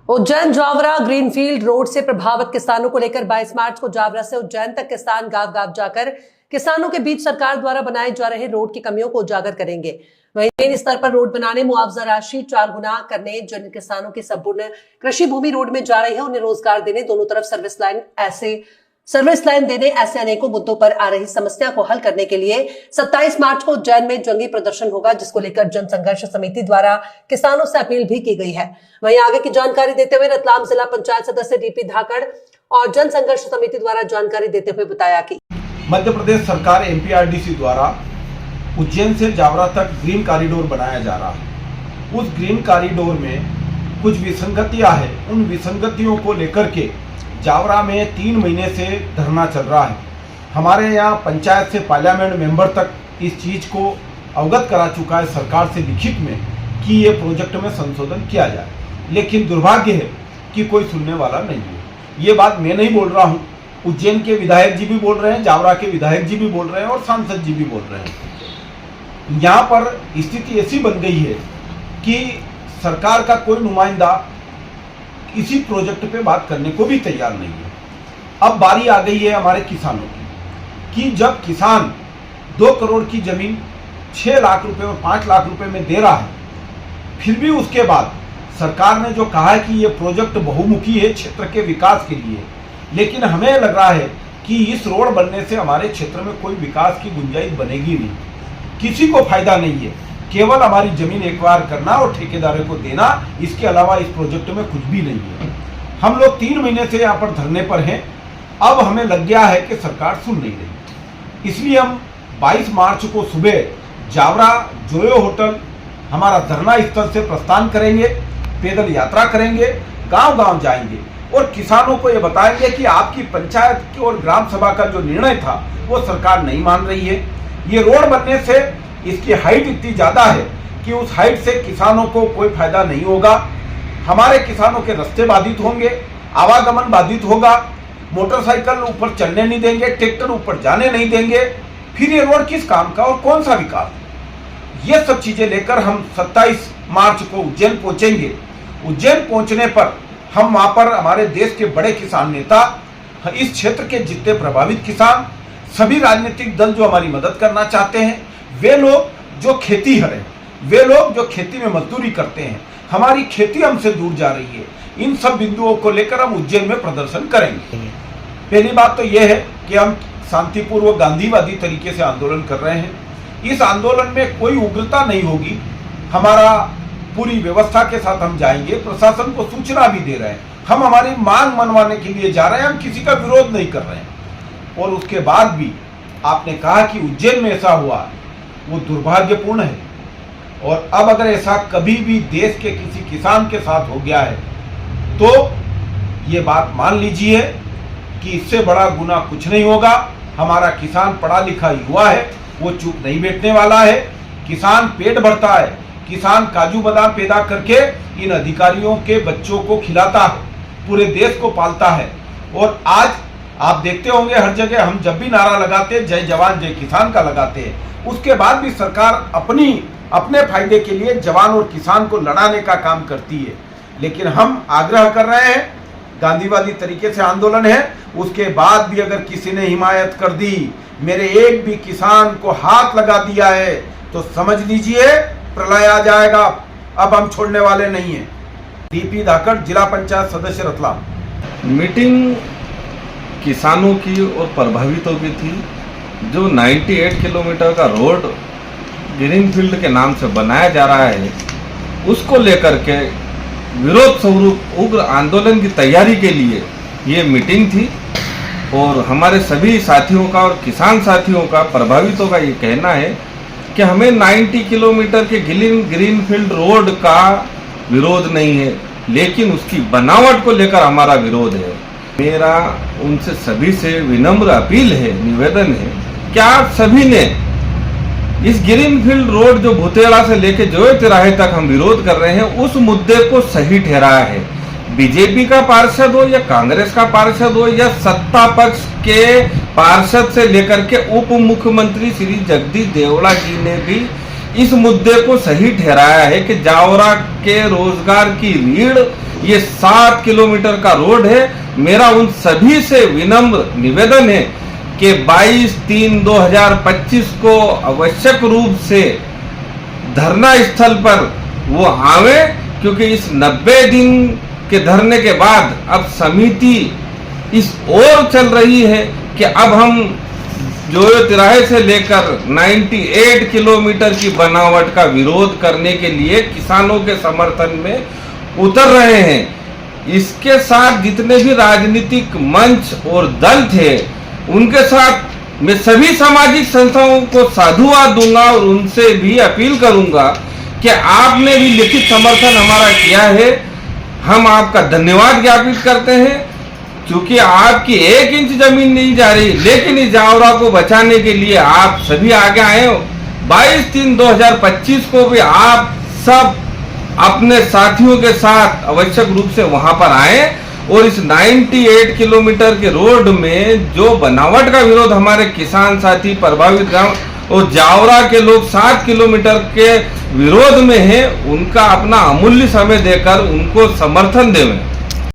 Ujjain Jaora greenfield road से प्रभावित किसानों को लेकर 22 मार्च को जावरा से उज्जैन तक किसान गांव गांव जाकर किसानों के बीच सरकार द्वारा बनाए जा रहे रोड की कमियों को उजागर करेंगे। वहीं स्तर पर रोड बनाने, मुआवजा राशि 4 गुना करने, जिन किसानों की संपूर्ण कृषि भूमि रोड में जा रही है उन्हें रोजगार देने, दोनों तरफ सर्विस लाइन देने, ऐसे अनेकों मुद्दों पर आ रही समस्या को हल करने के लिए 27 मार्च को उज्जैन में जंगी प्रदर्शन होगा, जिसको लेकर जन संघर्ष समिति द्वारा किसानों से अपील भी की गई है। वहीं आगे की जानकारी देते हुए रतलाम जिला पंचायत सदस्य डीपी धाकड़ और जन संघर्ष समिति द्वारा जानकारी देते हुए बताया कि मध्य प्रदेश सरकार एमपीआरडीसी द्वारा उज्जैन से जावरा तक ग्रीन कॉरिडोर बनाया जा रहा है। उस ग्रीन कॉरिडोर में कुछ विसंगतियां हैं। उन विसंगतियों को लेकर के जावरा में 3 महीने से धरना चल रहा है। हमारे यहाँ पंचायत से पार्लियामेंट मेंबर तक इस चीज़ को अवगत करा चुका है सरकार से लिखित में कि ये प्रोजेक्ट में संशोधन किया जाए, लेकिन दुर्भाग्य है कि कोई सुनने वाला नहीं है। ये बात मैं नहीं बोल रहा हूँ, उज्जैन के विधायक जी भी बोल रहे हैं, जावरा के विधायक जी भी बोल रहे हैं और सांसद जी भी बोल रहे हैं। यहाँ पर स्थिति ऐसी बन गई है कि सरकार का कोई नुमाइंदा इसी प्रोजेक्ट पे बात करने को भी तैयार नहीं है। अब बारी आ गई है हमारे किसानों की कि जब किसान 2 करोड़ की जमीन 6 लाख रुपए और 5 लाख रुपए में दे रहा है, फिर भी उसके बाद सरकार ने जो कहा है कि ये प्रोजेक्ट बहुमुखी है क्षेत्र के विकास के लिए, लेकिन हमें लग रहा है कि इस रोड बनने से हमारे क्षेत्र में कोई विकास की गुंजाइश बनेगी नहीं, किसी को फायदा नहीं है। केवल हमारी जमीन एक्वायर करना और ठेकेदारों को देना, इसके अलावा इस प्रोजेक्ट में कुछ भी नहीं है। हम लोग 3 महीने से यहाँ पर धरने पर हैं। अब हमें लग गया है कि सरकार सुन नहीं रही, इसलिए हम 22 मार्च को सुबह जावरा जोयो होटल हमारा धरना स्थल से प्रस्थान करेंगे, पैदल यात्रा करेंगे, गांव-गांव जाएंगे और किसानों को ये बताएंगे कि आपकी पंचायत की और ग्राम सभा का जो निर्णय था वो सरकार नहीं मान रही है। ये रोड बनने से इसकी हाइट इतनी ज़्यादा है कि उस हाइट से किसानों को कोई फायदा नहीं होगा। हमारे किसानों के रास्ते बाधित होंगे, आवागमन बाधित होगा, मोटरसाइकिल ऊपर चलने नहीं देंगे, ट्रैक्टर ऊपर जाने नहीं देंगे। फिर ये रोड किस काम का और कौन सा विकास? ये सब चीज़ें लेकर हम 27 मार्च को उज्जैन पहुँचेंगे। उज्जैन पहुँचने पर हम वहाँ पर हमारे देश के बड़े किसान नेता, इस क्षेत्र के जितने प्रभावित किसान, सभी राजनीतिक दल जो हमारी मदद करना चाहते हैं, वे लोग जो खेती हरे, वे लोग जो खेती में मजदूरी करते हैं, हमारी खेती हमसे दूर जा रही है, इन सब बिंदुओं को लेकर हम उज्जैन में प्रदर्शन करेंगे। पहली बात तो यह है कि हम शांतिपूर्वक गांधीवादी तरीके से आंदोलन कर रहे हैं। इस आंदोलन में कोई उग्रता नहीं होगी। हमारा पूरी व्यवस्था के साथ हम जाएंगे, प्रशासन को सूचना भी दे रहे हैं। हम हमारी मांग मनवाने के लिए जा रहे हैं, हम किसी का विरोध नहीं कर रहे हैं। और उसके बाद भी आपने कहा कि उज्जैन में ऐसा हुआ, वो दुर्भाग्यपूर्ण है। और अब अगर ऐसा कभी भी देश के किसी किसान के साथ हो गया है तो ये बात मान लीजिए कि इससे बड़ा गुनाह कुछ नहीं होगा। हमारा किसान पढ़ा लिखा युवा है, वो चुप नहीं बैठने वाला है। किसान पेट भरता है, किसान काजू बादाम पैदा करके इन अधिकारियों के बच्चों को खिलाता है, पूरे देश को पालता है। और आज आप देखते होंगे हर जगह हम जब भी नारा लगाते हैं जय जवान जय किसान का लगाते हैं, उसके बाद भी सरकार अपने फायदे के लिए जवान और किसान को लड़ाने का काम करती है। लेकिन हम आग्रह कर रहे हैं, गांधीवादी तरीके से आंदोलन है, उसके बाद भी अगर किसी ने हिमायत कर दी, मेरे एक भी किसान को हाथ लगा दिया है, तो समझ लीजिए प्रलय आ जाएगा। अब हम छोड़ने वाले नहीं हैं। डीपी धाकड़, जिला पंचायत सदस्य रतलाम। मीटिंग किसानों की और प्रभावितों की थी। जो 98 किलोमीटर का रोड ग्रीनफील्ड के नाम से बनाया जा रहा है, उसको लेकर के विरोध स्वरूप उग्र आंदोलन की तैयारी के लिए ये मीटिंग थी। और हमारे सभी साथियों का और किसान साथियों का, प्रभावितों का ये कहना है कि हमें 90 किलोमीटर के ग्रीनफील्ड रोड का विरोध नहीं है, लेकिन उसकी बनावट को लेकर हमारा विरोध है। मेरा उनसे सभी से विनम्र अपील है, निवेदन है कि आप सभी ने इस ग्रीनफील्ड रोड जो भुतेड़ा से लेके जोए तिराहे तक हम विरोध कर रहे हैं, उस मुद्दे को सही ठहराया है। बीजेपी का पार्षद हो या कांग्रेस का पार्षद हो या सत्ता पक्ष के पार्षद से लेकर के उप मुख्यमंत्री श्री जगदीश देवड़ा जी ने भी इस मुद्दे को सही ठहराया है कि जावरा के रोजगार की रीढ़ ये 7 किलोमीटर का रोड है। मेरा उन सभी से विनम्र निवेदन है कि 22/3/2025 को आवश्यक रूप से धरना स्थल पर वो आवे, क्योंकि इस 90 दिन के धरने के बाद अब समिति इस ओर चल रही है कि अब हम जोयो तिराहे से लेकर 98 किलोमीटर की बनावट का विरोध करने के लिए किसानों के समर्थन में उतर रहे हैं। इसके साथ जितने भी राजनीतिक मंच और दल थे, उनके साथ मैं सभी सामाजिक संस्थाओं को साधुवाद दूंगा और उनसे भी अपील करूंगा कि आपने भी लिखित समर्थन हमारा किया है, हम आपका धन्यवाद ज्ञापित करते हैं, क्योंकि आपकी 1 इंच जमीन नहीं जा रही, लेकिन इस जावरा को बचाने के लिए आप सभी आगे आए हो। 22/3/2025 को भी आप सब अपने साथियों के साथ आवश्यक रूप से वहां पर आए और इस 98 किलोमीटर के रोड में जो बनावट का विरोध हमारे किसान साथी, प्रभावित गांव और जावरा के लोग 7 किलोमीटर के विरोध में है, उनका अपना अमूल्य समय देकर उनको समर्थन देवें।